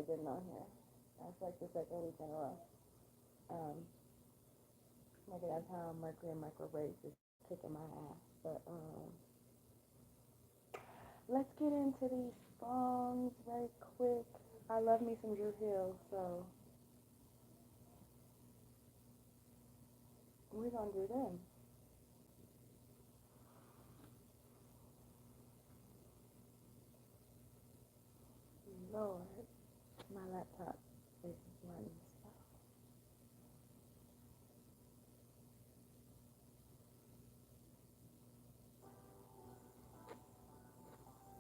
started getting on here. That's like the second week in a row. Um, maybe that's how Mercury and microwaves is kicking my ass. But let's get into these songs very quick. I love me some Drew Hill, so we're gonna do them. Lord, my laptop is running slow.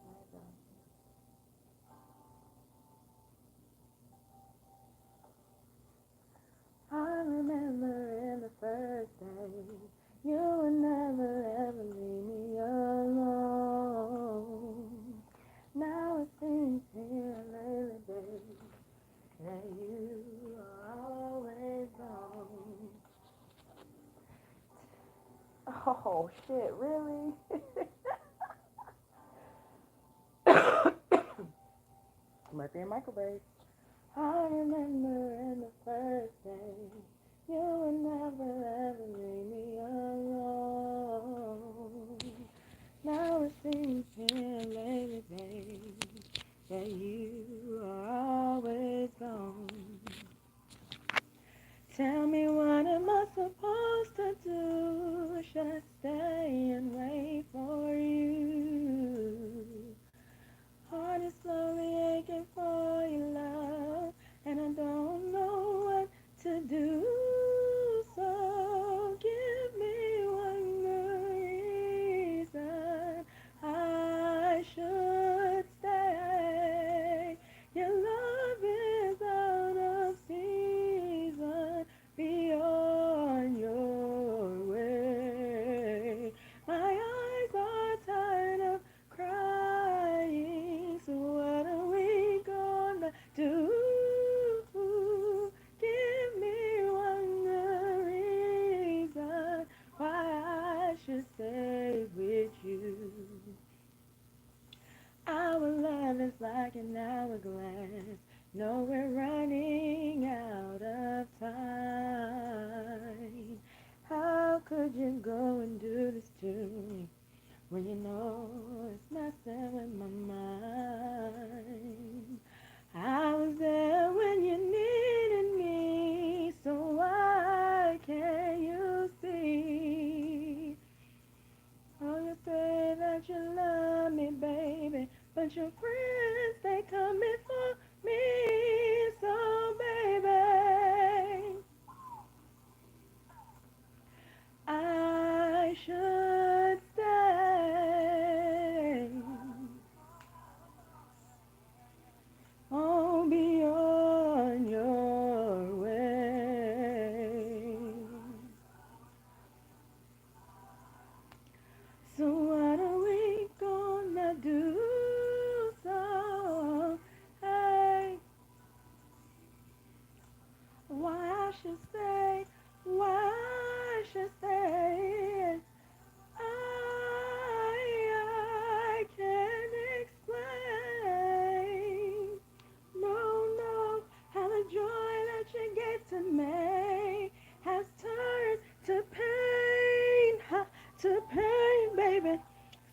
There we go. I remember in the first day, you would never ever leave me alone. Now it seems here lately, babe, that you are always gone. Oh shit, really? Mercury and microwave. I remember in the first day, you would never ever leave me alone. Now it seems here lately, babe, that you are always gone. Tell me, what am I supposed to do? Should I stay and wait for you? Heart is slowly aching for your love, and I don't know what to do. So give me one good reason I should stay. Your love is out of season, beyond your way. My eyes are tired of crying, so what are we gonna do? Give me one good reason why I should stay with you. Our love is like an hourglass. No, we're running out of time. How could you go and do this to me when you know it's messing with my mind? I was there when you needed me, so why can't you see? Oh, you say that you love me, baby, but your friends, they coming for me. So, baby, I should stay. Oh, beyond your way. So what are we gonna do? So, hey, why I should stay? Why I should stay? I can't explain. No, no, how the joy that you gave to me has turned to pain, to pain, baby.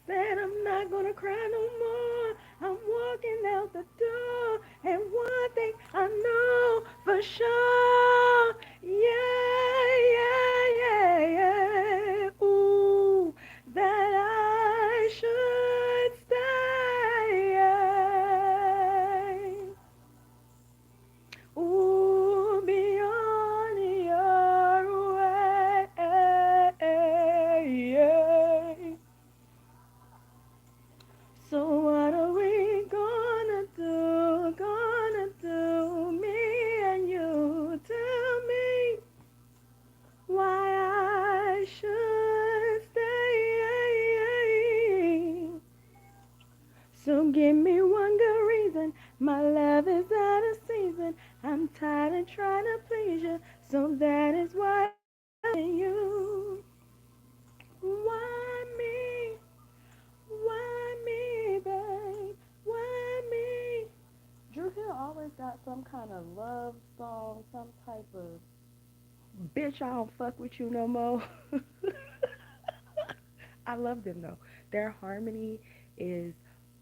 Said I'm not gonna cry no more. I'm walking out the door, and one thing I know for sure, yeah, yeah, yeah, yeah, ooh, that I should stay. Ooh, beyond your way. So what are we gonna do? Gonna do, me and you. Tell me why I should stay. So give me one good reason. My love is out of season. I'm tired of trying to please you. So that is why I'm you. Why me? Why me, babe? Why me? Drew Hill always got Bitch, I don't fuck with you no more. I love them though. Their harmony is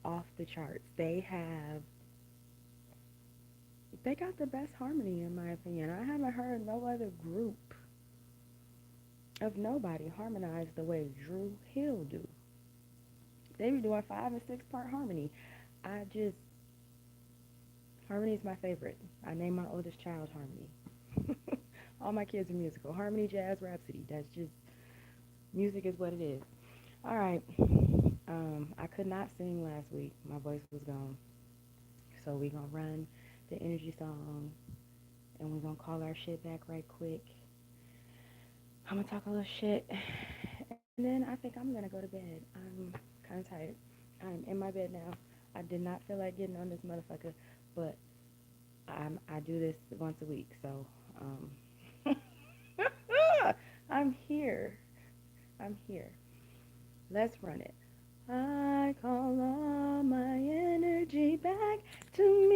off the charts. They got the best harmony in my opinion. I haven't heard no other group of nobody harmonize the way Drew Hill do. They be doing 5 and 6 part harmony. I just Harmony is my favorite. I named my oldest child Harmony. All my kids are musical. Harmony, jazz, rhapsody. That's just music is what it is. All right. I could not sing last week. My voice was gone. So we gonna run the energy song and we gonna call our shit back right quick. I'm gonna talk a little shit and then I think I'm gonna go to bed. I'm kind of tired. I'm in my bed now. I did not feel like getting on this motherfucker, but I do this once a week, so I'm here. I'm here. Let's run it. I call all my energy back to me.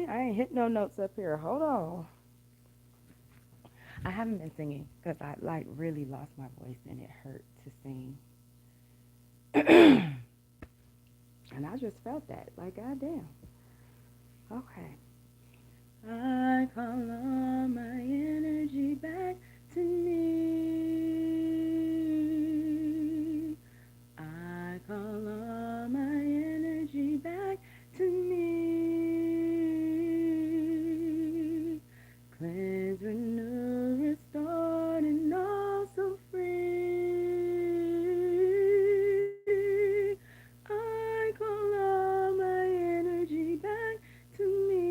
I ain't hit no notes up here. Hold on. I haven't been singing because I like really lost my voice and it hurt to sing. And I just felt that. Like, goddamn. Okay. I call all my energy back to me. I call all my energy back to me. Cleanse, renew, restore, and also free. I call all my energy back to me.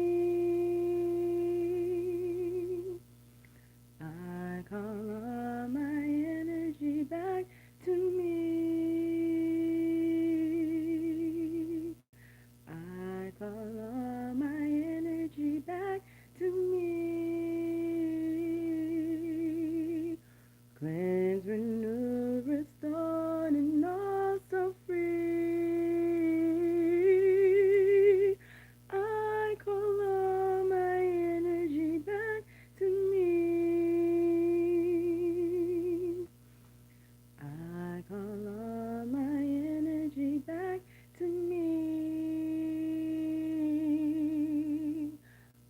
I call all my energy back to me. I call all my energy back to me. Cleanse, renew, restore, and also free. I call all my energy back to me. I call all my energy back to me.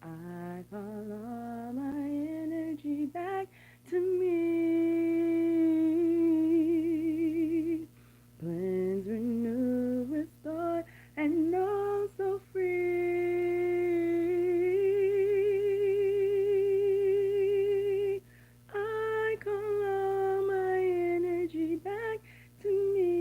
I call all my energy back to me. Cleanse, renew, restore, and also free. I call all my energy back to me.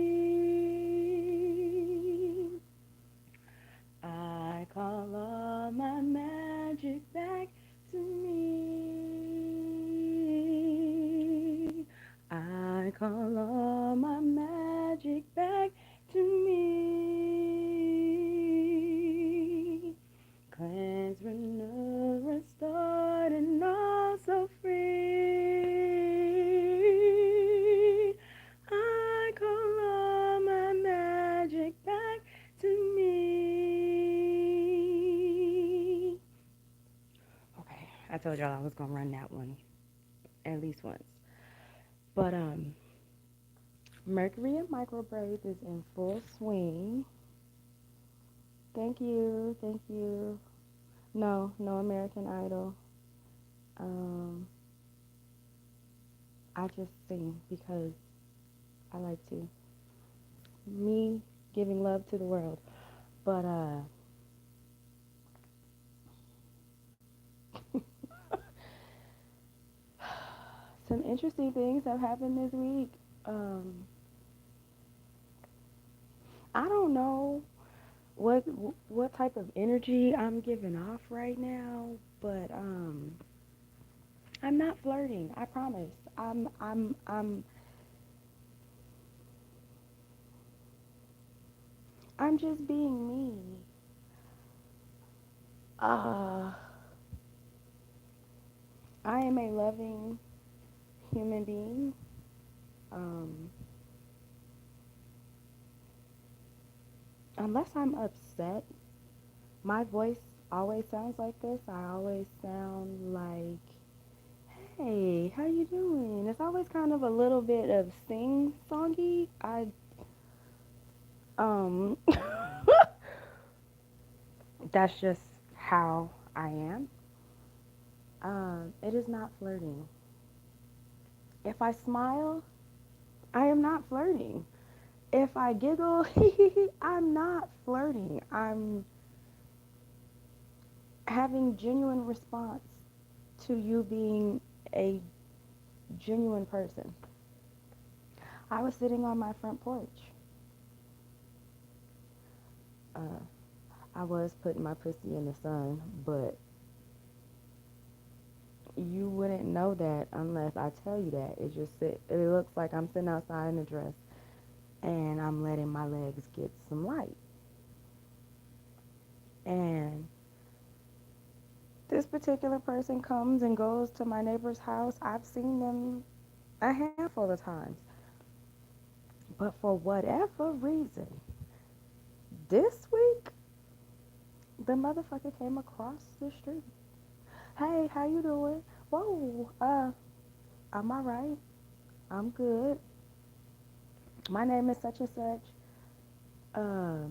I call all my magic back to me. I call all my magic back to me. Cleanse, renew, restored, and also free. I call all my magic back to me. Okay, I told y'all I was gonna run that one at least once. But Mercury in microbraids is in full swing. Thank you, thank you. No, no American Idol. Um, I just sing because I like to. Me giving love to the world. But some interesting things have happened this week. Um, I don't know what what type of energy I'm giving off right now, but I'm not flirting. I promise. I'm just being me. Uh, I am a loving human being. Um, unless I'm upset, my voice always sounds like this. I always sound like it's always kind of a little bit of sing songy. Um that's just how I am. It is not flirting. If I smile, I am not flirting. If I giggle, I'm not flirting. I'm having genuine response to you being a genuine person. I was sitting on my front porch. Uh, I was putting my pussy in the sun, but you wouldn't know that unless I tell you that. It looks like I'm sitting outside in a dress and I'm letting my legs get some light. And this particular person comes and goes to my neighbor's house. I've seen them a handful of times. But for whatever reason, this week, the motherfucker came across the street. Hey, how you doing? Whoa, I'm alright. I'm good. My name is such and such. Uh,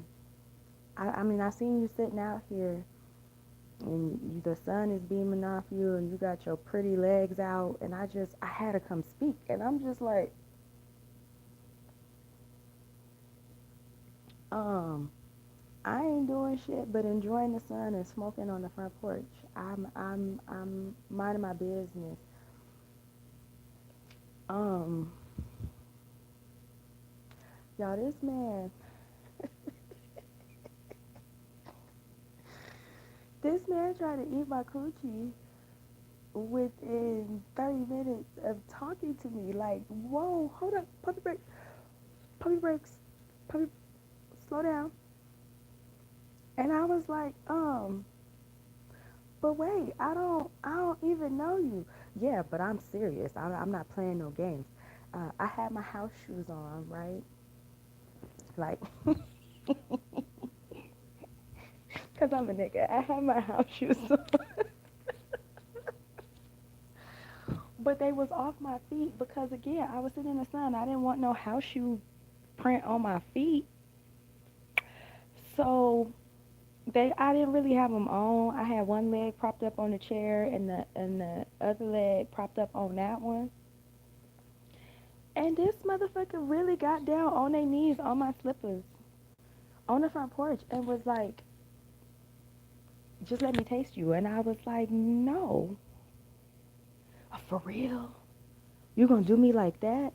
I mean, I seen you sitting out here and the sun is beaming off you and you got your pretty legs out and I had to come speak and I'm just like, um, I ain't doing shit but enjoying the sun and smoking on the front porch. I'm minding my business. Um, y'all, this man tried to eat my coochie within 30 minutes of talking to me. Like, whoa, hold up, puppy brakes, puppy, slow down. And I was like, but wait, I don't even know you. Yeah, but I'm serious. I'm not playing no games. I had my house shoes on, right? Like, cause I'm a nigga. I had my house shoes on, but they was off my feet because again, I was sitting in the sun. I didn't want no house shoe print on my feet. So I didn't really have them on. I had one leg propped up on the chair and the other leg propped up on that one. And this motherfucker really got down on their knees on my slippers on the front porch and was like, just let me taste you. And I was like, no, for real? You gonna do me like that?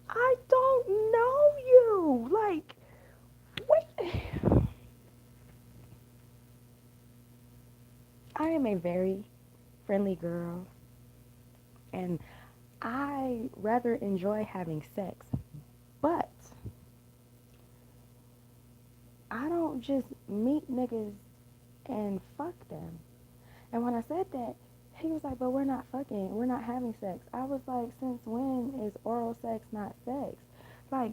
I don't know you. Like, wait. I am a very friendly girl and I rather enjoy having sex, but I don't just meet niggas and fuck them. And when I said that, he was like, but we're not fucking, we're not having sex. I was like, since when is oral sex not sex? Like,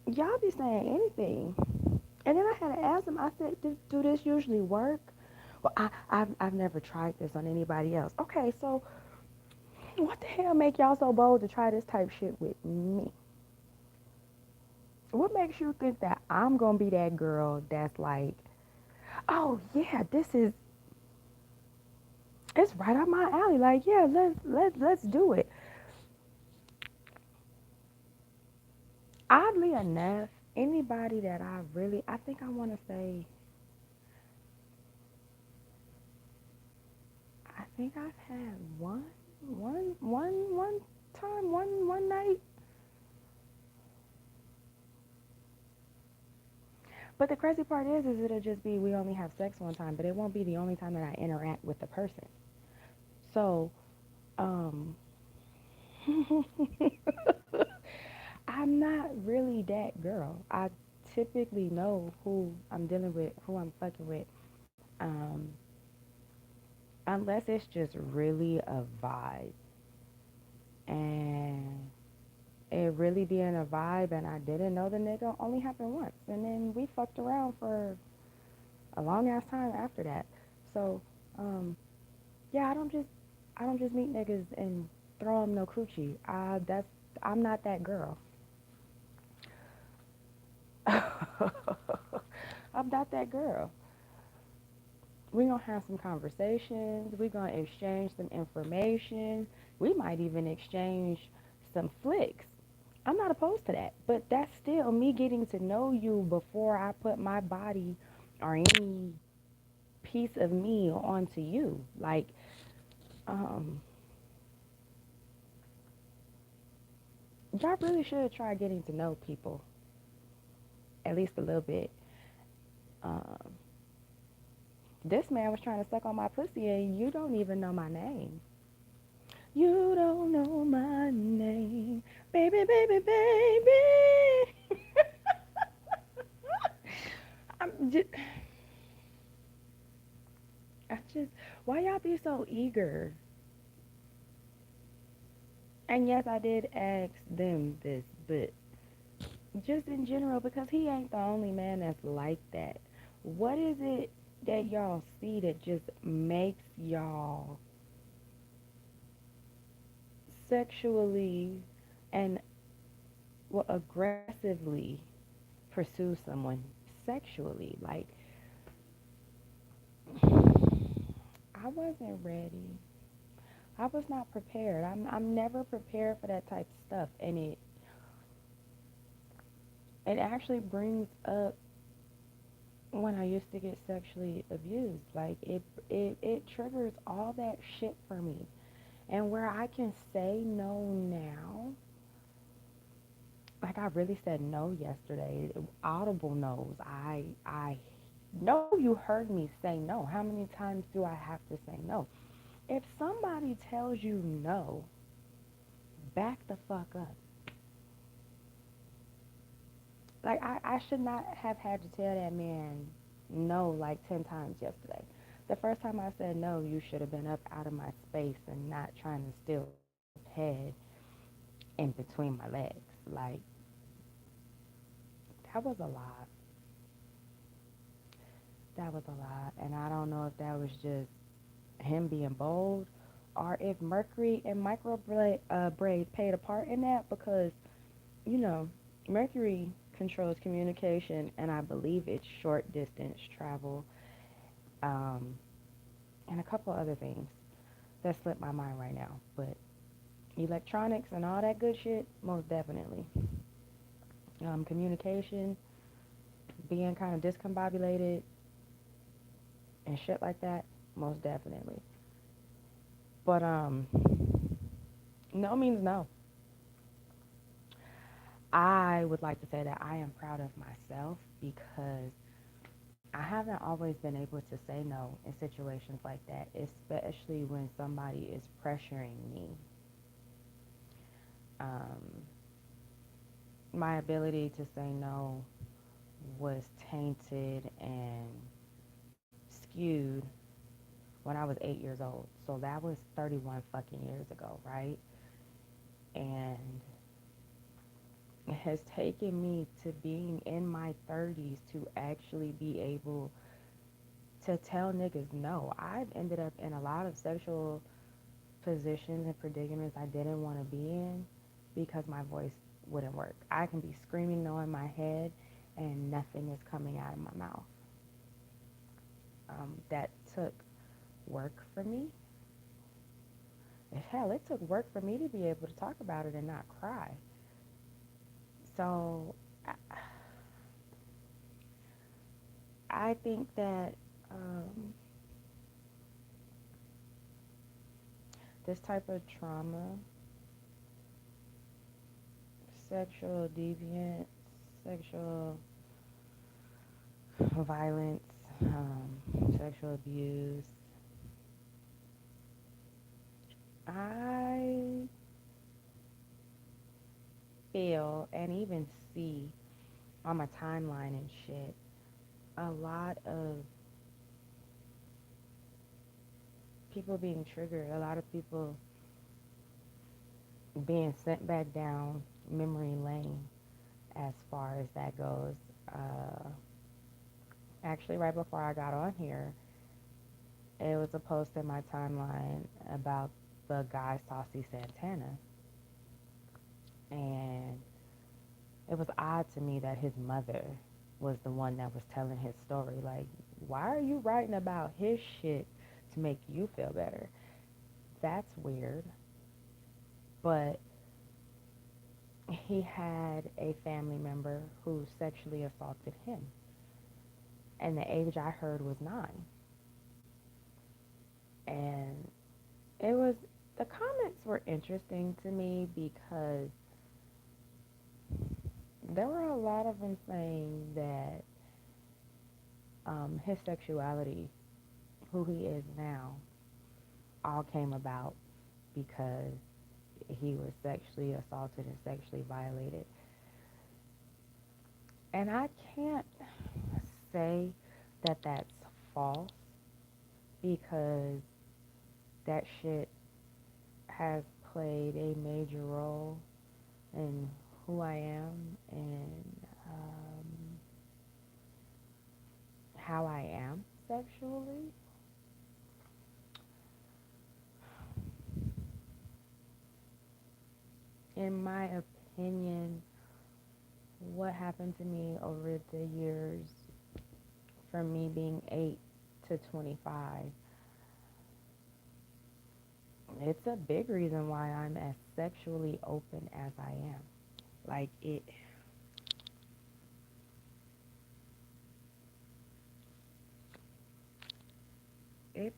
y'all be saying anything. And then I had to ask him, I said, do this usually work? Well, I've never tried this on anybody else. Okay, so what the hell make y'all so bold to try this type shit with me? What makes you think that I'm gonna be that girl that's like, oh yeah, it's right up my alley. Like, yeah, let's do it. Oddly enough, anybody that I think I want to say, I think I've had one time, one night. But the crazy part is it'll just be we only have sex one time, but it won't be the only time that I interact with the person. So, um, I'm not really that girl. I typically know who I'm dealing with, who I'm fucking with. Um, unless it's just really a vibe. And it really being a vibe and I didn't know the nigga only happened once. And then we fucked around for a long ass time after that. So, um, yeah, I don't just meet niggas and throw him no coochie. I'm not that girl. I'm not that girl. We're going to have some conversations. We're going to exchange some information. We might even exchange some flicks. I'm not opposed to that. But that's still me getting to know you before I put my body or any piece of me onto you. Like, um, y'all really should try getting to know people at least a little bit. Um, this man was trying to suck on my pussy and you don't even know my name. You don't know my name, baby, baby, baby. I just, why y'all be so eager? And yes, I did ask them this, but just in general, because he ain't the only man that's like that. What is it that y'all see that just makes y'all sexually and well, aggressively pursue someone sexually? Like, I wasn't ready. I was not prepared. I'm never prepared for that type of stuff, and it actually brings up when I used to get sexually abused. Like it triggers all that shit for me. And where I can say no now, like I really said no yesterday. Audible no's. I know you heard me say no. How many times do I have to say no? If somebody tells you no, back the fuck up. Like I should not have had to tell that man no like 10 times yesterday. The first time I said no, you should have been up out of my space and not trying to steal head in between my legs. Like that was a lot. That was a lot. And I don't know if that was just him being bold or if Mercury and braids played a part in that because, you know, Mercury controls communication and I believe it's short distance travel, um, and a couple other things that slip my mind right now. But electronics and all that good shit, most definitely. Communication, being kind of discombobulated and shit like that, most definitely. But no means no. I would like to say that I am proud of myself because I haven't always been able to say no in situations like that, especially when somebody is pressuring me. Um, my ability to say no was tainted and skewed when I was 8 years old. So that was 31 fucking years ago, right? And it has taken me to being in my 30s to actually be able to tell niggas no. I've ended up in a lot of sexual positions and predicaments I didn't want to be in because my voice wouldn't work. I can be screaming no in my head and nothing is coming out of my mouth. That took work for me. Hell, it took work for me to be able to talk about it and not cry. So I think that um, this type of trauma, sexual deviance, sexual violence, sexual abuse, I feel and even see on my timeline and shit a lot of people being triggered, a lot of people being sent back down memory lane as far as that goes. Uh, Actually, right before I got on here, it was a post in my timeline about the guy Saucy Santana, and it was odd to me that his mother was the one that was telling his story. Like, why are you writing about his shit to make you feel better? That's weird. But he had a family member who sexually assaulted him. And the age I heard was 9. And it was, the comments were interesting to me because there were a lot of them saying that his sexuality, who he is now, all came about because he was sexually assaulted and sexually violated. And I can't say that that's false because that shit has played a major role in who I am and how I am sexually. In my opinion, what happened to me over the years from me being 8 to 25, it's a big reason why I'm as sexually open as I am. Like it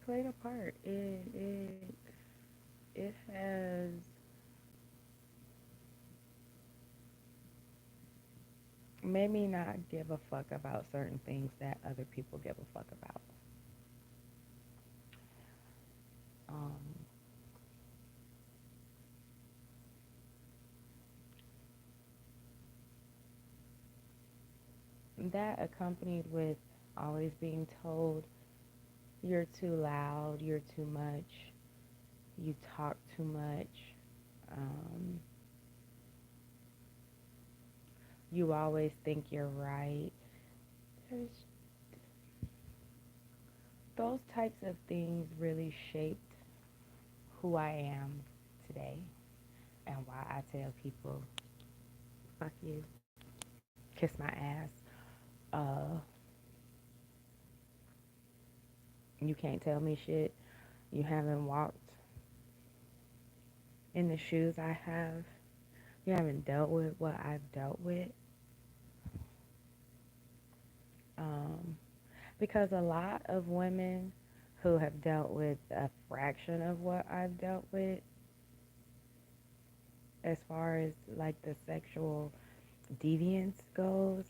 played a part. It has made me not give a fuck about certain things that other people give a fuck about. Um, that accompanied with always being told you're too loud, you're too much, you talk too much, um, you always think you're right. There's, those types of things really shaped who I am today and why I tell people, fuck you, kiss my ass. Uh, you can't tell me shit. You haven't walked in the shoes I have. You haven't dealt with what I've dealt with. Um, because a lot of women who have dealt with a fraction of what I've dealt with, as far as like the sexual deviance goes,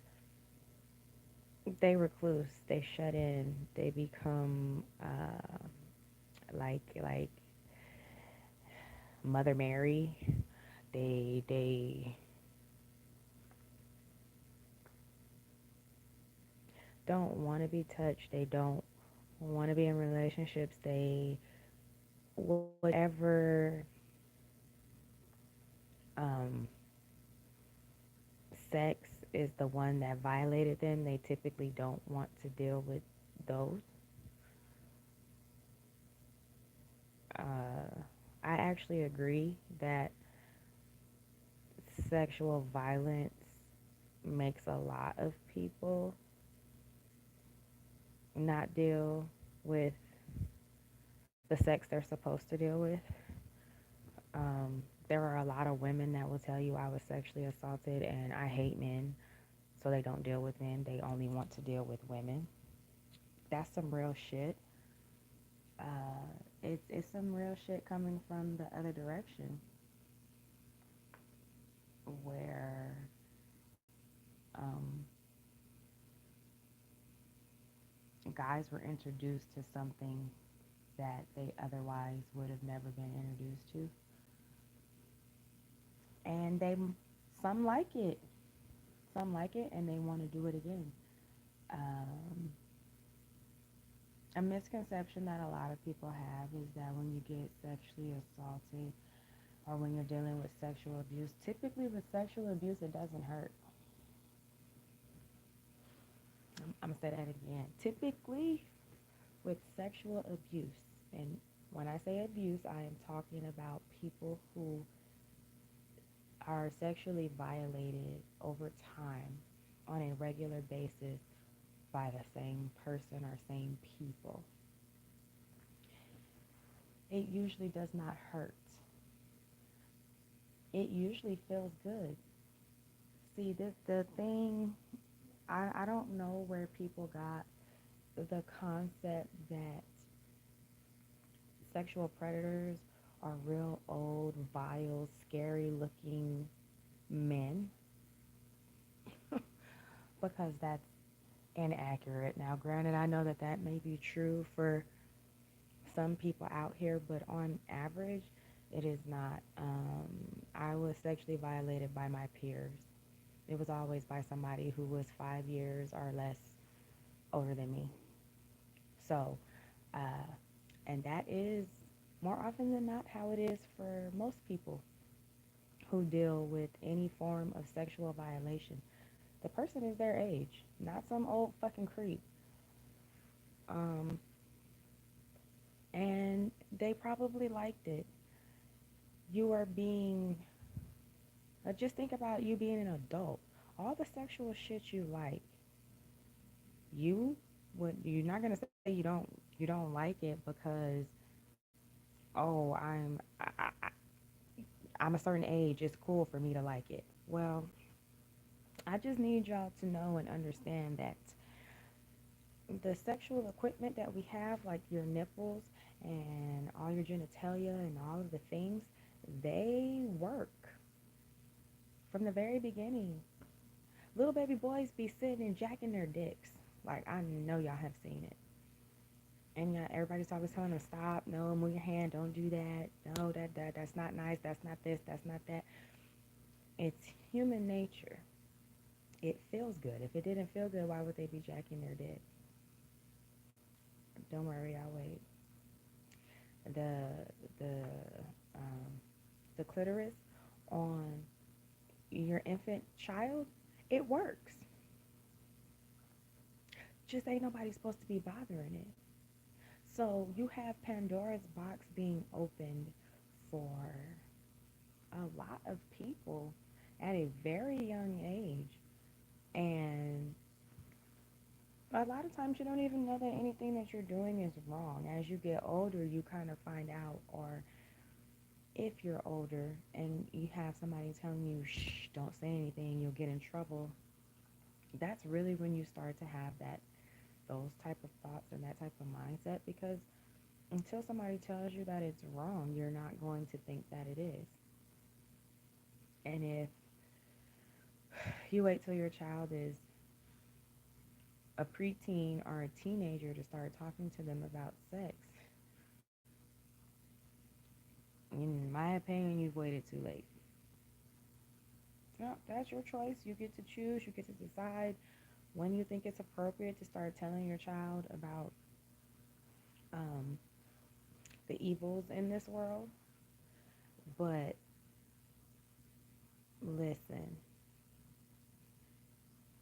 they recluse, they shut in, they become like Mother Mary. They don't want to be touched. They don't want to be in relationships. They whatever um, sex is the one that violated them. They typically don't want to deal with those. Uh, I actually agree that sexual violence makes a lot of people not deal with the sex they're supposed to deal with. There are a lot of women that will tell you I was sexually assaulted and I hate men, so they don't deal with men. They only want to deal with women. That's some real shit. It's some real shit coming from the other direction where um, guys were introduced to something that they otherwise would have never been introduced to, and some like it, and they want to do it again. Um, a misconception that a lot of people have is that when you get sexually assaulted or when you're dealing with sexual abuse, typically with sexual abuse, it doesn't hurt. I'm gonna say that again. Typically with sexual abuse, and When I say abuse, I am talking about people who are sexually violated over time on a regular basis by the same person or same people. It usually does not hurt. It usually feels good. See, the thing, I don't know where people got the concept that sexual predators are real old, vile, scary looking men, because that's inaccurate. Now, granted, I know that that may be true for some people out here, but on average, it is not. I was sexually violated by my peers. It was always by somebody who was 5 years or less older than me. So, uh, and that is more often than not how it is for most people who deal with any form of sexual violation. The person is their age, not some old fucking creep. Um, and they probably liked it. You are being, just think about you being an adult. All the sexual shit you like, you you're not gonna say you don't like it because oh I'm a certain age. It's cool for me to like it. Well, I just need y'all to know and understand that the sexual equipment that we have, like your nipples and all your genitalia and all of the things, they work from the very beginning. Little baby boys be sitting and jacking their dicks. Like, I know y'all have seen it. And yeah, everybody's always telling them, stop, no, move your hand, don't do that, no, that's not nice, that's not this, that's not that. It's human nature. It feels good. If it didn't feel good, why would they be jacking their dick? Don't worry, I'll wait. The the um, the clitoris on your infant child, it works. Just ain't nobody supposed to be bothering it. So you have Pandora's box being opened for a lot of people at a very young age. And a lot of times you don't even know that anything that you're doing is wrong. As you get older, you kind of find out, or if you're older and you have somebody telling you, shh, don't say anything, you'll get in trouble. That's really when you start to have those type of thoughts and that type of mindset, because until somebody tells you that it's wrong, you're not going to think that it is. And if you wait till your child is a preteen or a teenager to start talking to them about sex, in my opinion, you've waited too late. No, that's your choice. You get to choose. You get to decide when you think it's appropriate to start telling your child about um, the evils in this world. But listen,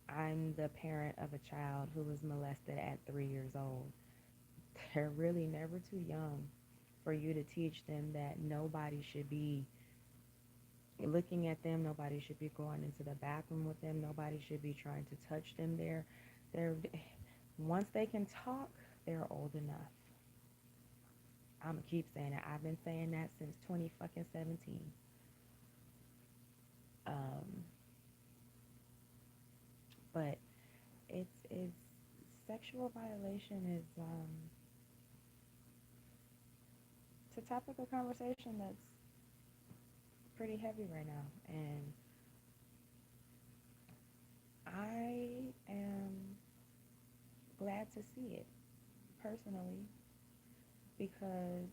I'm the parent of a child who was molested at 3 years old. They're really never too young for you to teach them that nobody should be looking at them, nobody should be going into the bathroom with them, nobody should be trying to touch them. They're once they can talk, they're old enough. I'm gonna keep saying it. I've been saying that since 20 fucking 17. Um, but it's sexual violation is it's a topic of conversation that's pretty heavy right now, and I am glad to see it personally, because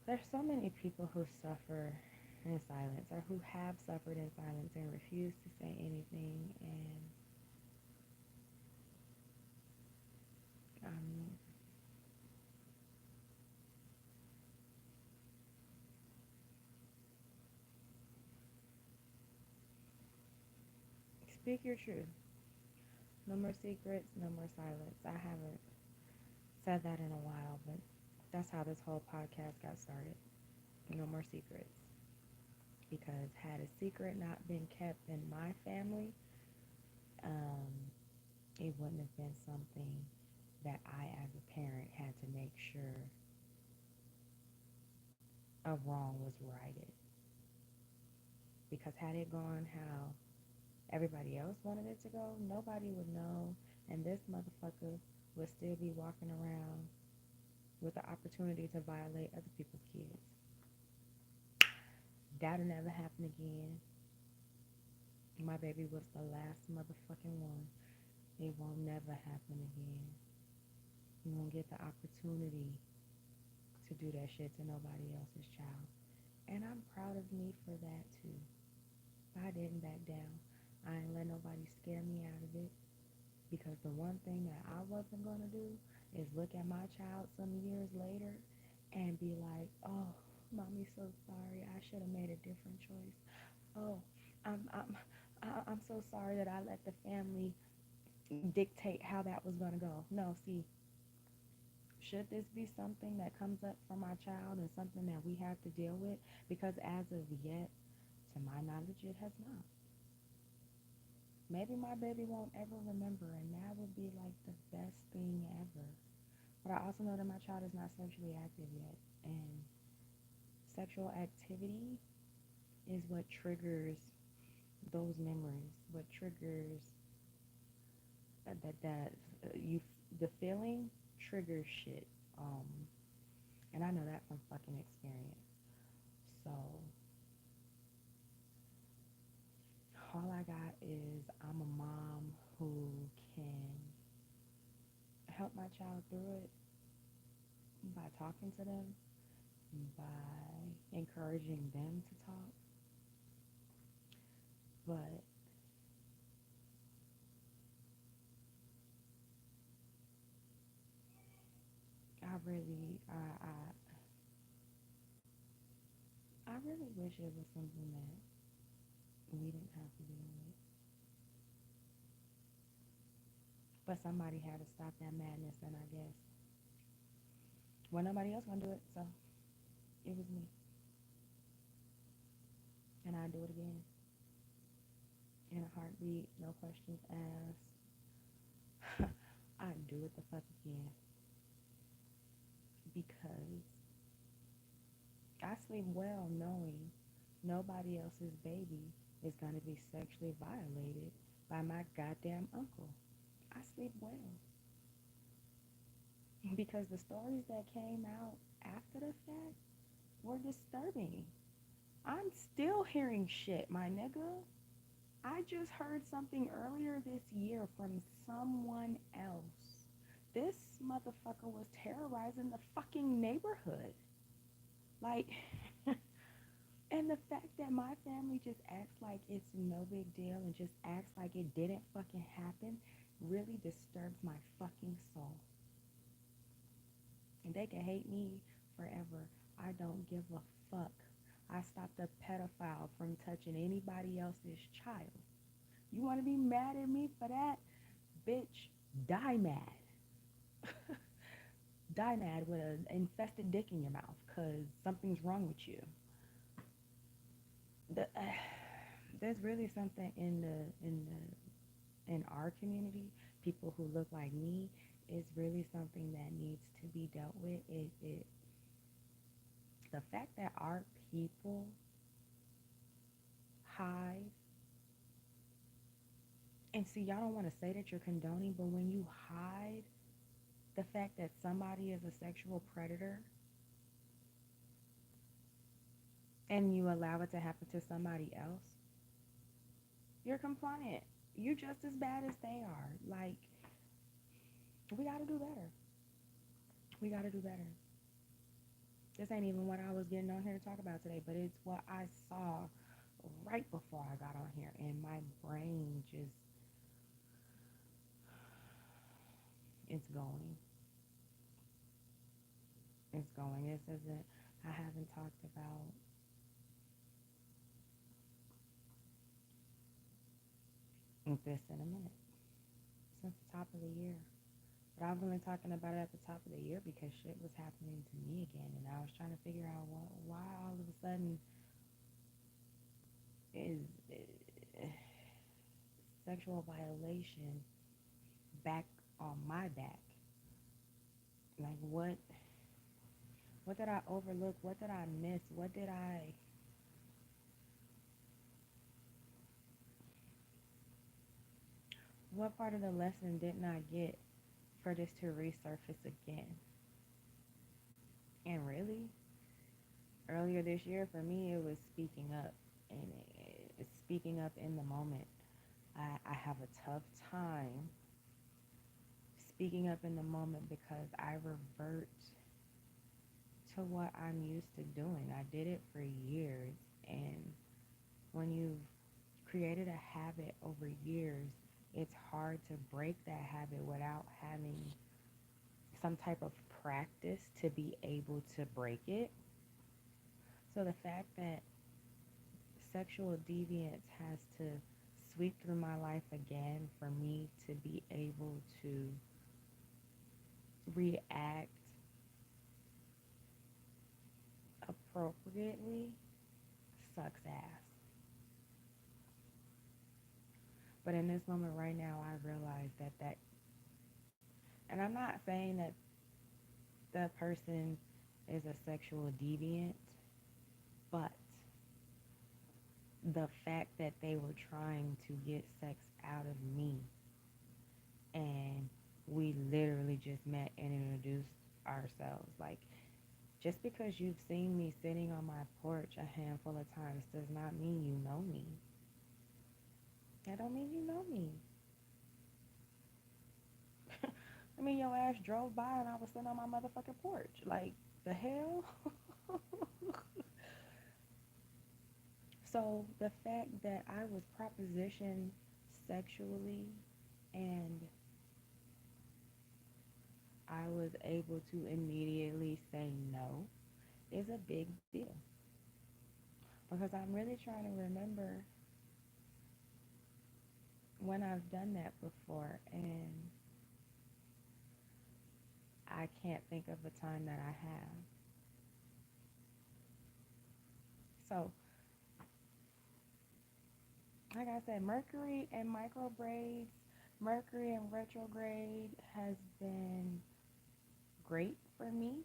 there's so many people who suffer in silence, or who have suffered in silence and refuse to say anything. And um, speak your truth. No more secrets, no more silence. I haven't said that in a while, but that's how this whole podcast got started. No more secrets. Because had a secret not been kept in my family, um, it wouldn't have been something that I, as a parent, had to make sure a wrong was righted. Because had it gone how everybody else wanted it to go, nobody would know, and this motherfucker would still be walking around with the opportunity to violate other people's kids. That'll never happen again. My baby was the last motherfucking one. It won't never happen again. You won't get the opportunity to do that shit to nobody else's child. And I'm proud of me for that too. I didn't back down. I ain't let nobody scare me out of it. Because the one thing that I wasn't going to do is look at my child some years later and be like, oh, mommy's so sorry. I should have made a different choice. Oh, I'm, I'm, I'm so sorry that I let the family dictate how that was going to go. No, see, should this be something that comes up for my child and something that we have to deal with? Because as of yet, to my knowledge, it has not. Maybe my baby won't ever remember, and that would be like the best thing ever. But I also know that my child is not sexually active yet, and sexual activity is what triggers those memories, what triggers you the feeling triggers shit. Um, and I know that from fucking experience. So all I got is I'm a mom who can help my child through it by talking to them, by encouraging them to talk. But I really, I really wish it was something that we didn't have to deal with. But somebody had to stop that madness, and I guess, well, nobody else gonna do it, so it was me, and I do it again in a heartbeat, no questions asked. I do it the fuck again because I sleep well knowing nobody else's baby is gonna be sexually violated by my goddamn uncle. I sleep well because the stories that came out after the fact were disturbing. I'm still hearing shit, my nigga. I just heard something earlier this year from someone else. This motherfucker was terrorizing the fucking neighborhood. Like, and the fact that my family just acts like it's no big deal and just acts like it didn't fucking happen really disturbs my fucking soul. And they can hate me forever. I don't give a fuck. I stopped a pedophile from touching anybody else's child. You want to be mad at me for that? Bitch, die mad. Die mad with an infested dick in your mouth because something's wrong with you. The, there's really something in our community, people who look like me, is really something that needs to be dealt with. The fact that our people hide, and see, y'all don't want to say that you're condoning, but when you hide the fact that somebody is a sexual predator and you allow it to happen to somebody else, you're compliant. You're just as bad as they are. Like, we got to do better. We got to do better. This ain't even what I was getting on here to talk about today, but it's what I saw right before I got on here, and my brain just, it's going. It's going. This isn't, I haven't talked about this in a minute. since the top of the year. But I've been talking about it at the top of the year because shit was happening to me again, and I was trying to figure out why all of a sudden is sexual violation back on my back. Like what did I overlook? What did I miss? What part of the lesson didn't I get for this to resurface again? And really, earlier this year for me, it was speaking up, and it's speaking up in the moment. I have a tough time speaking up in the moment because I revert to what I'm used to doing. I did it for years, and when you've created a habit over years, it's hard to break that habit without having some type of practice to be able to break it. So the fact that sexual deviance has to sweep through my life again for me to be able to react appropriately sucks ass. But in this moment right now, I realize and I'm not saying that the person is a sexual deviant, but the fact that they were trying to get sex out of me and we literally just met and introduced ourselves. Like, just because you've seen me sitting on my porch a handful of times does not mean you know me. That don't mean you know me. I mean, your ass drove by and I was sitting on my motherfucking porch. Like, the hell? So, the fact that I was propositioned sexually and I was able to immediately say no is a big deal. Because I'm really trying to remember when I've done that before, and I can't think of a time that I have. So, like I said, Mercury and micro braids, Mercury and retrograde has been great for me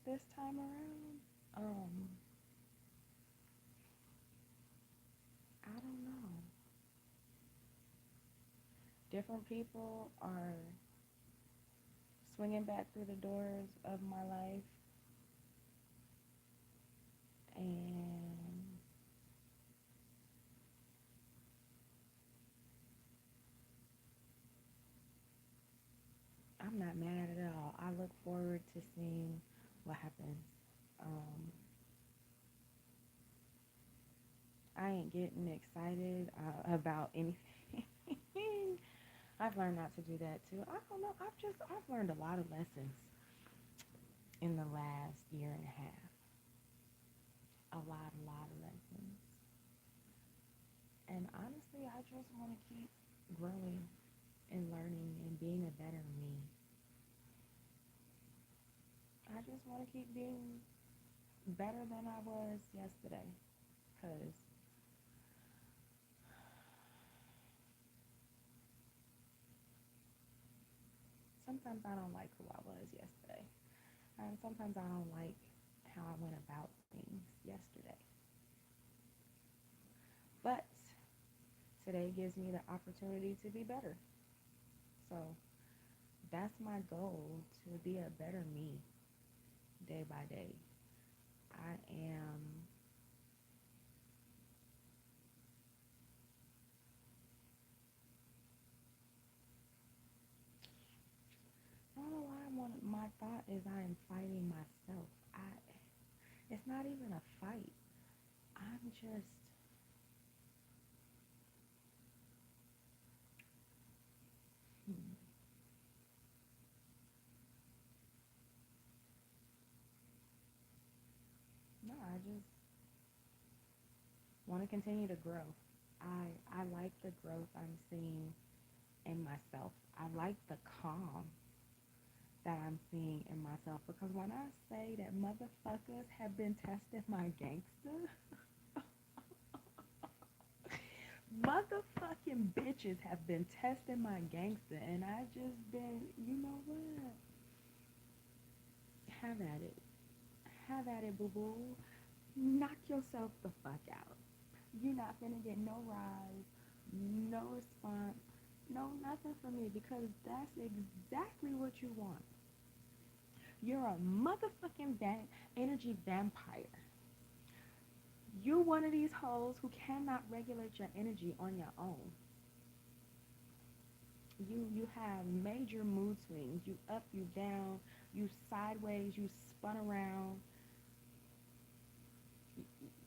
this time around. Um, I don't know. Different people are swinging back through the doors of my life, and I'm not mad at all. I look forward to seeing what happens. Um, I ain't getting excited about anything. I've learned not to do that too. I don't know. I've learned a lot of lessons in the last year and a half. A lot of lessons. And honestly, I just want to keep growing and learning and being a better me. I just want to keep being better than I was yesterday. Because sometimes I don't like who I was yesterday. And sometimes I don't like how I went about things yesterday. But today gives me the opportunity to be better. So that's my goal, to be a better me day by day. I am, I don't know why my thought is I am fighting myself. It's not even a fight. I'm just, hmm, no, I just want to continue to grow. I like the growth I'm seeing in myself. I like the calm that I'm seeing in myself because when I say that motherfuckers have been testing my gangster, motherfucking bitches have been testing my gangster, and I just been, you know what? Have at it. Have at it, boo boo. Knock yourself the fuck out. You're not gonna get no rise, no response, no nothing from me because that's exactly what you want. You're a motherfucking energy vampire. You're one of these hoes who cannot regulate your energy on your own. You have major mood swings. You up, you down, you sideways, you spun around.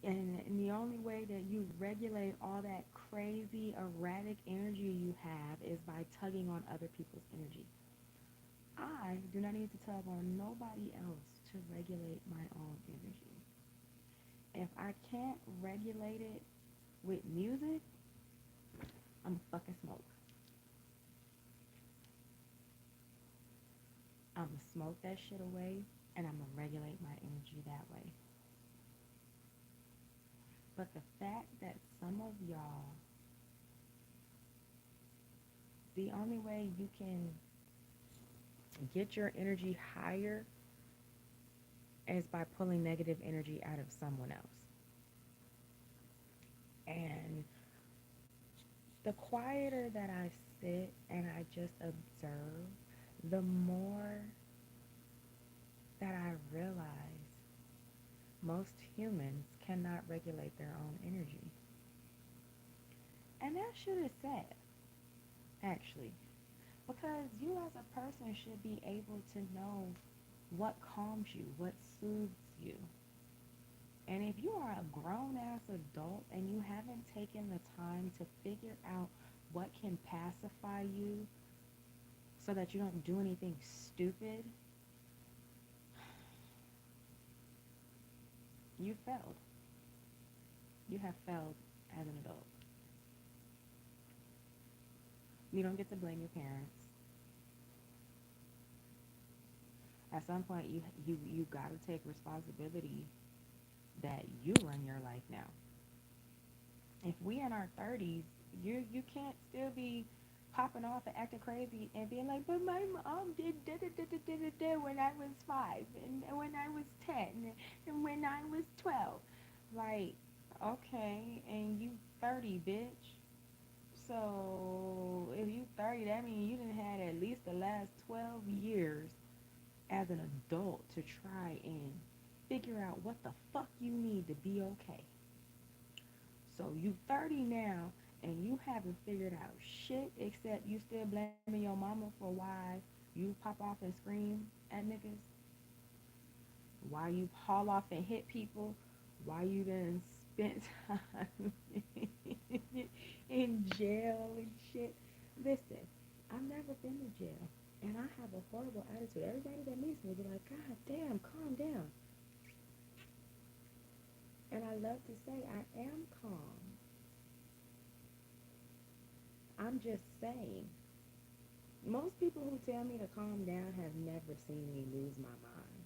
And the only way that you regulate all that crazy, erratic energy you have is by tugging on other people's energy. I do not need to tug on nobody else to regulate my own energy. If I can't regulate it with music, I'm fucking smoke. I'm gonna smoke that shit away and I'm gonna regulate my energy that way. But the fact that some of y'all, the only way you can get your energy higher is by pulling negative energy out of someone else. And the quieter that I sit and I just observe, the more that I realize most humans cannot regulate their own energy. And that shit is sad, actually, because you as a person should be able to know what calms you, what soothes you. And if you are a grown ass adult and you haven't taken the time to figure out what can pacify you so that you don't do anything stupid, you failed. You have failed as an adult. You don't get to blame your parents. At some point, you got to take responsibility that you run your life now. If we in our 30s, you can't still be popping off and acting crazy and being like, but my mom did da da da da da da da when I was 5 and when I was 10 and when I was 12. Like, okay, and you 30, bitch. So if you 30, that means you done had at least the last 12 years as an adult to try and figure out what the fuck you need to be okay. So you 30 now and you haven't figured out shit except you still blaming your mama for why you pop off and scream at niggas, why you haul off and hit people, why you done spent time in jail and shit. Listen, I've never been to jail and I have a horrible attitude. Everybody that meets me be like, God damn, calm down. And I love to say I am calm. I'm just saying, most people who tell me to calm down have never seen me lose my mind.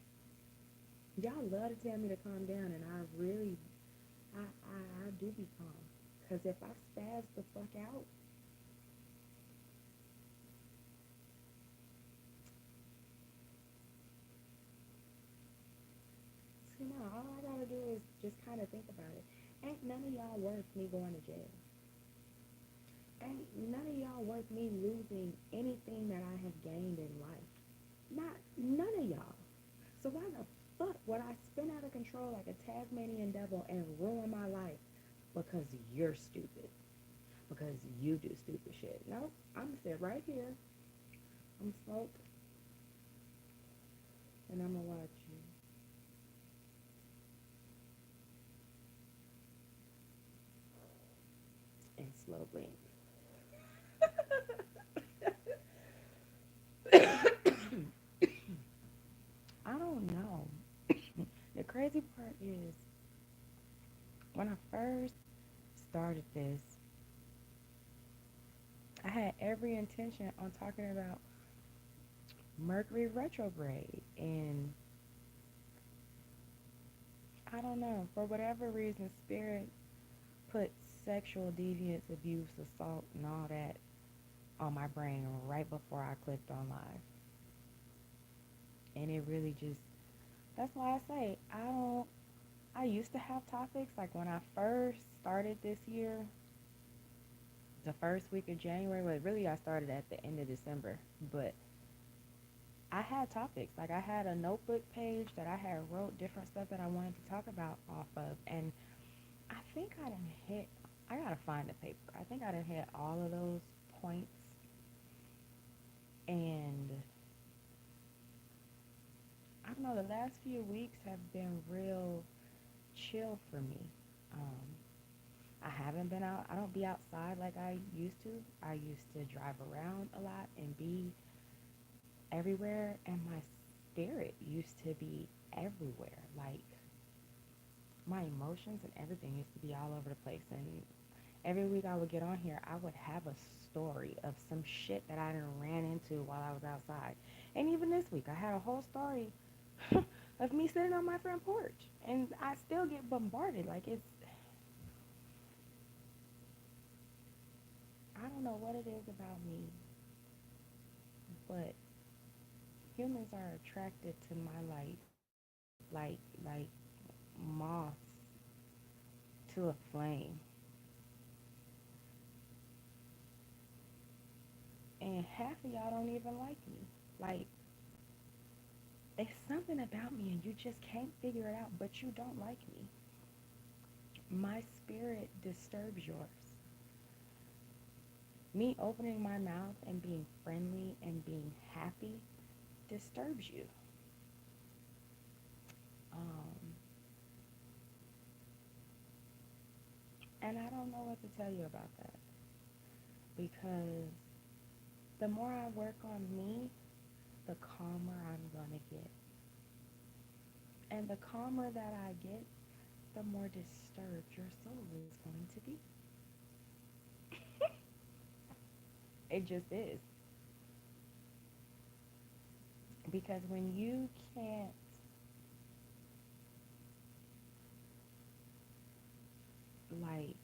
Y'all love to tell me to calm down, and I really, I do be calm. Because if I spaz the fuck out, see, no, all I gotta do is just kind of think about it. Ain't none of y'all worth me going to jail. Ain't none of y'all worth me losing anything that I have gained in life. Not none of y'all. So why the fuck would I spin out of control like a Tasmanian devil and ruin my life because you're stupid? Because you do stupid shit. No, I'm gonna sit right here. I'm gonna smoke and I'm gonna watch you and slow blink. I don't know. The crazy part is when I first started this, I had every intention on talking about Mercury retrograde, and I don't know, for whatever reason, Spirit put sexual deviance, abuse, assault, and all that on my brain right before I clicked on live. And it really just, that's why I say, I used to have topics, like when I first started this year, the first week of January, well, really I started at the end of December, but I had topics. Like I had a notebook page that I had wrote different stuff that I wanted to talk about off of, and I think I didn't hit, I gotta find the paper. I think I didn't hit all of those points, and I don't know, the last few weeks have been real chill for me. Um, I haven't been out, I don't be outside like I used to. I used to drive around a lot and be everywhere, and my spirit used to be everywhere. Like my emotions and everything used to be all over the place. And every week I would get on here, I would have a story of some shit that I done ran into while I was outside. And even this week, I had a whole story of me sitting on my front porch, and I still get bombarded. Like it's, I don't know what it is about me, but humans are attracted to my light, like moths to a flame. And half of y'all don't even like me. Like it's something about me, and you just can't figure it out. But you don't like me. My spirit disturbs yours. Me opening my mouth and being friendly and being happy disturbs you. Um, and I don't know what to tell you about that, because the more I work on me, the calmer I'm gonna get. And the calmer that I get, the more disturbed your soul is going to be. It just is. Because when you can't, like,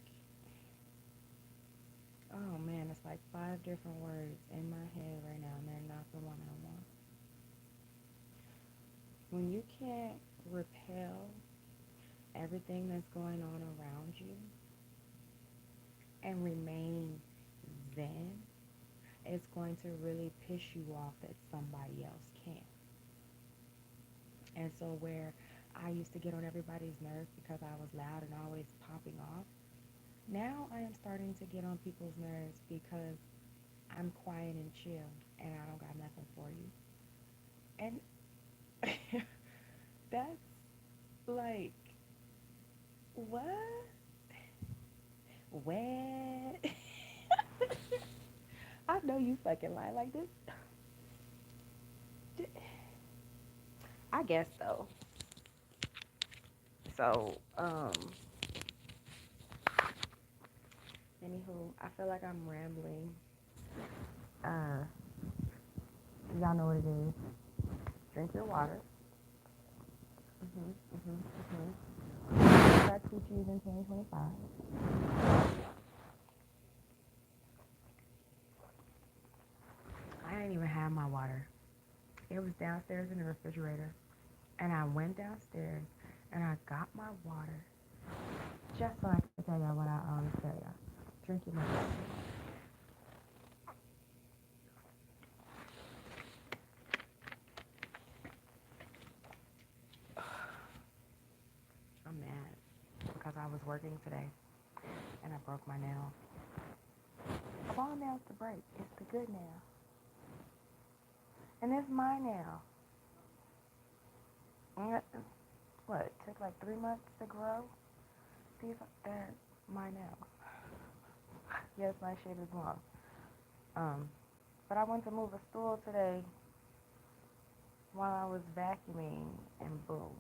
oh man, it's like five different words in my head right now, and they're not the one I want. When you can't repel everything that's going on around you and remain zen, it's going to really piss you off that somebody else can. And so where I used to get on everybody's nerves because I was loud and always popping off, now I am starting to get on people's nerves because I'm quiet and chill and I don't got nothing for you. And that's like, what? What? I know you fucking lie like this. I guess so. So, anywho, I feel like I'm rambling. Uh, y'all know what it is. Drink your water. Mhm, mhm, mhm. Got two cheese in 2025. I didn't even have my water. It was downstairs in the refrigerator. And I went downstairs and I got my water just so I could tell y'all what I always tell y'all. Drink your water. I'm mad because I was working today and I broke my nail. Of all nails to break, it's the good nail. And it's my nail. What, it took like 3 months to grow? These are my nails. Yes, my shit is long. Um, but I went to move a stool today while I was vacuuming, and boom,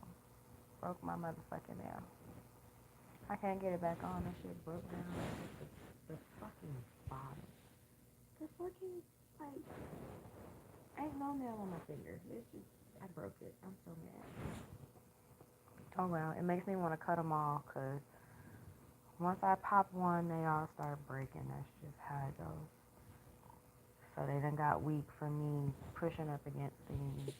broke my motherfucking nail. I can't get it back on. That shit broke down. The fucking bottom. The fucking, like, ain't no nail on my finger. It's just, I broke it. I'm so mad. Oh well, it makes me want to cut them all because once I pop one, they all start breaking. That's just how it goes. So they done got weak from me pushing up against things.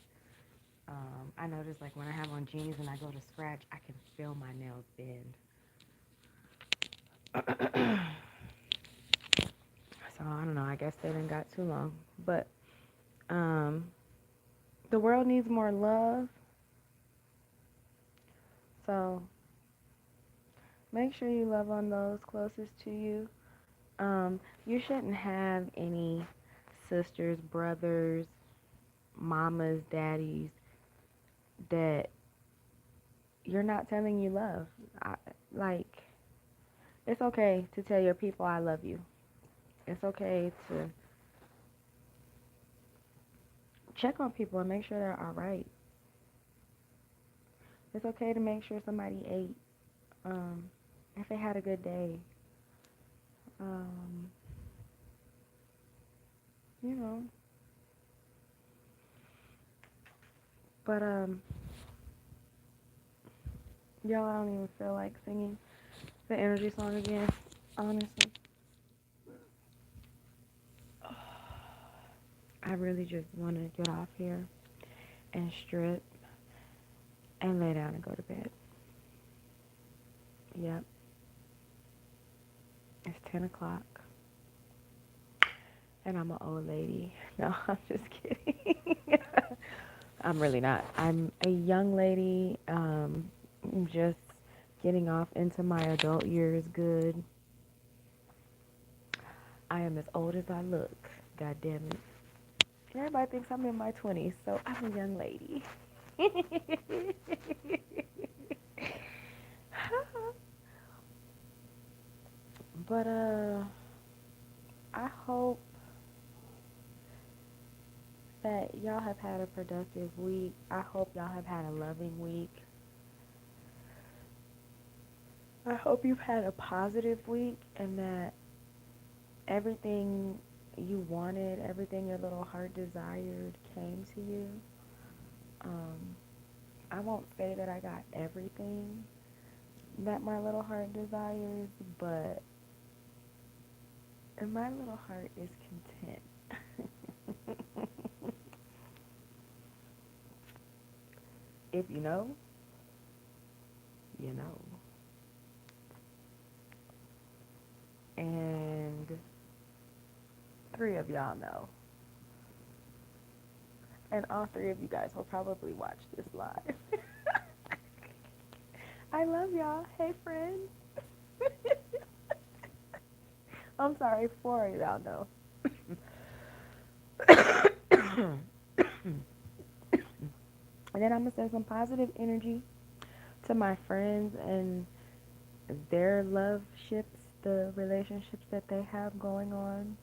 I notice like when I have on jeans and I go to scratch, I can feel my nails bend. So I don't know. I guess they done got too long. But um, the world needs more love. So make sure you love on those closest to you. You shouldn't have any sisters, brothers, mamas, daddies that you're not telling you love. I, like, it's okay to tell your people I love you. It's okay to check on people and make sure they're all right. It's okay to make sure somebody ate, if they had a good day. Um, you know, but y'all, I don't even feel like singing the energy song again, honestly. I really just want to get off here and strip and lay down and go to bed. Yep, it's 10 o'clock and I'm an old lady. No, I'm just kidding. I'm really not. I'm a young lady, just getting off into my adult years good. I am as old as I look. God damn it. Everybody thinks I'm in my 20s, so I'm a young lady. But I hope that y'all have had a productive week. I hope y'all have had a loving week. I hope you've had a positive week and that everything you wanted, everything your little heart desired came to you. Um, I won't say that I got everything that my little heart desires, but my little heart is content. If you know, you know. And three of y'all know. And all three of you guys will probably watch this live. I love y'all. Hey, friends. I'm sorry, four of y'all know. And then I'm going to send some positive energy to my friends and their love ships, the relationships that they have going on.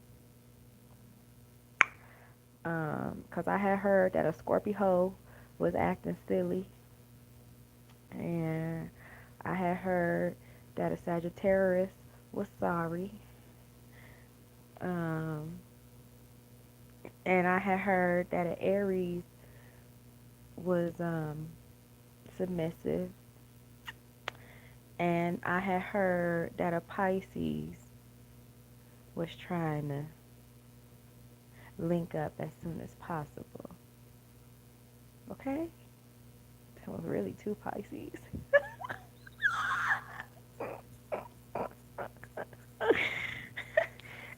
Because I had heard that a Scorpio was acting silly. And I had heard that a Sagittarius was sorry. Um, and I had heard that an Aries was submissive. And I had heard that a Pisces was trying to link up as soon as possible. Okay? That was really two Pisces.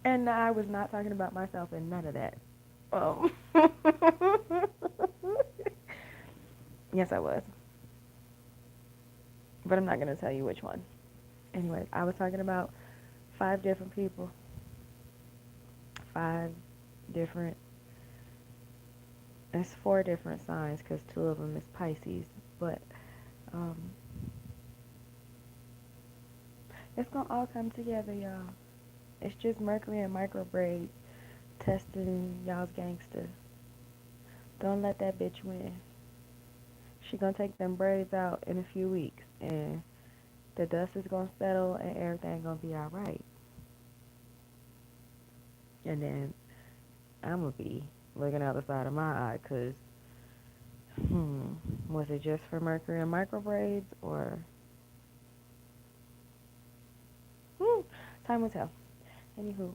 And I was not talking about myself in none of that. Oh. Yes, I was. But I'm not going to tell you which one. Anyways, I was talking about 5 different people. 5 different. It's 4 different signs because 2 of them is Pisces. But um, it's going to all come together, y'all. It's just Mercury and microbraids testing y'all's gangster. Don't let that bitch win. She gonna take them braids out in a few weeks, and the dust is gonna settle, and everything gonna be all right. And then I'm gonna be looking out the side of my eye, cause hmm, was it just for Mercury and micro braids, or hmm, time will tell. Anywho,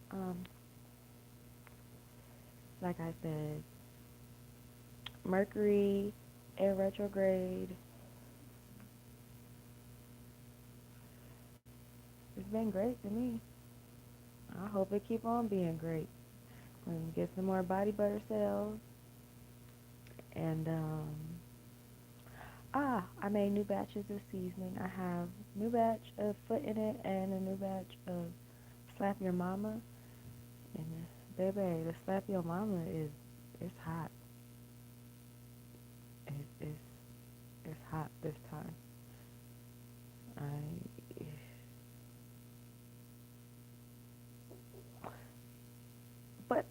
like I said, Mercury in retrograde, it's been great to me. I hope it keep on being great. Get some more body butter cells, and I made new batches of seasoning. I have new batch of foot in it and a new batch of slap your mama. And baby, the slap your mama is it's hot. It's it's hot this time. I but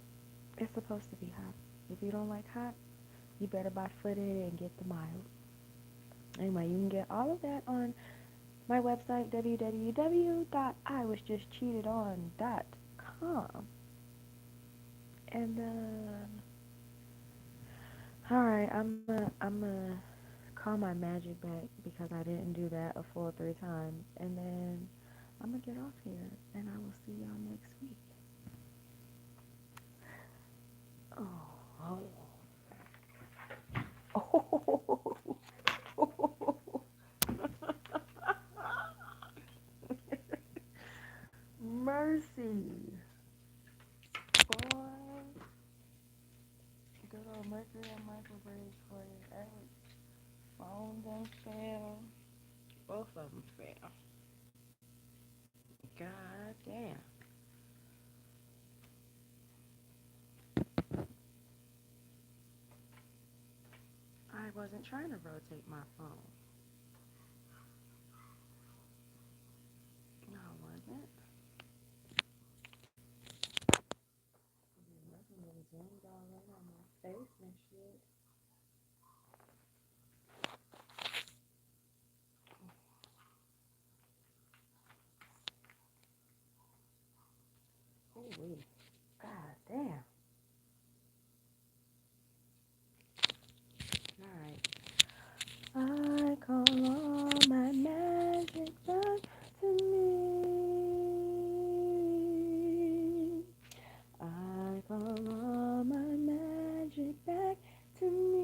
it's supposed to be hot. If you don't like hot, you better buy footed and get the mild. Anyway, you can get all of that on my website www.iwasjustcheatedon.com. And all right, I'm a call my magic back because I didn't do that a full 3 times, and then I'm gonna get off here, and I will see y'all next week. Oh, oh, oh. Mercy, boy. Good old Mercury and microbraids for you. Every phone done fell. Both of them fell. God damn. I wasn't trying to rotate my phone. No, I wasn't. Nothing really jammed all right on my face and shit. Holy. God damn. Alright. I call all my magic back to me. I call all my magic back to me.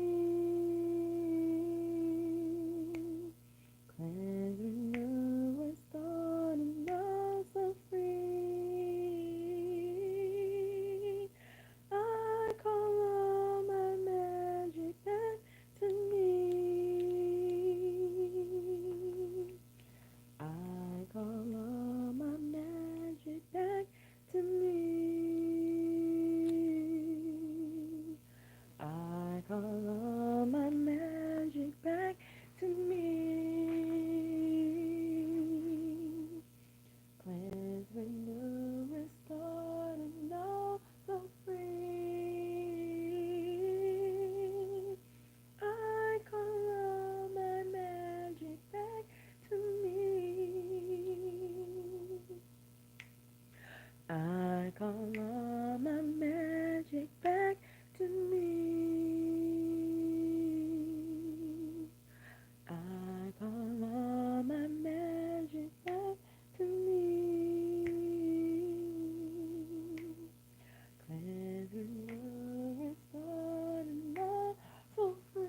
Cleanse, renew, restore, and also free. I call all my magic back to me. I call all my magic back to me. I call all my magic back to me. Cleanse, renew, restore, and also free. I call all my magic back to me. I call all my magic back to me. I call all my magic back to me. Cleanse, renew, restore, and also free.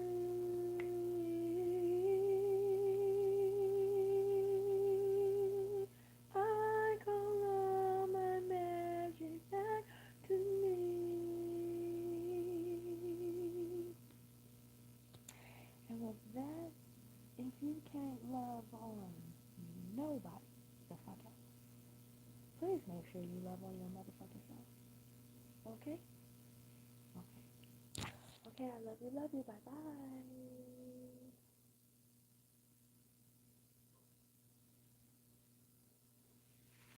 I call all my magic back to me. And with that, if you can't love on nobody the fuck else, please make sure you love on your motherfucking self. Okay? Okay. Okay, I love you. Bye bye.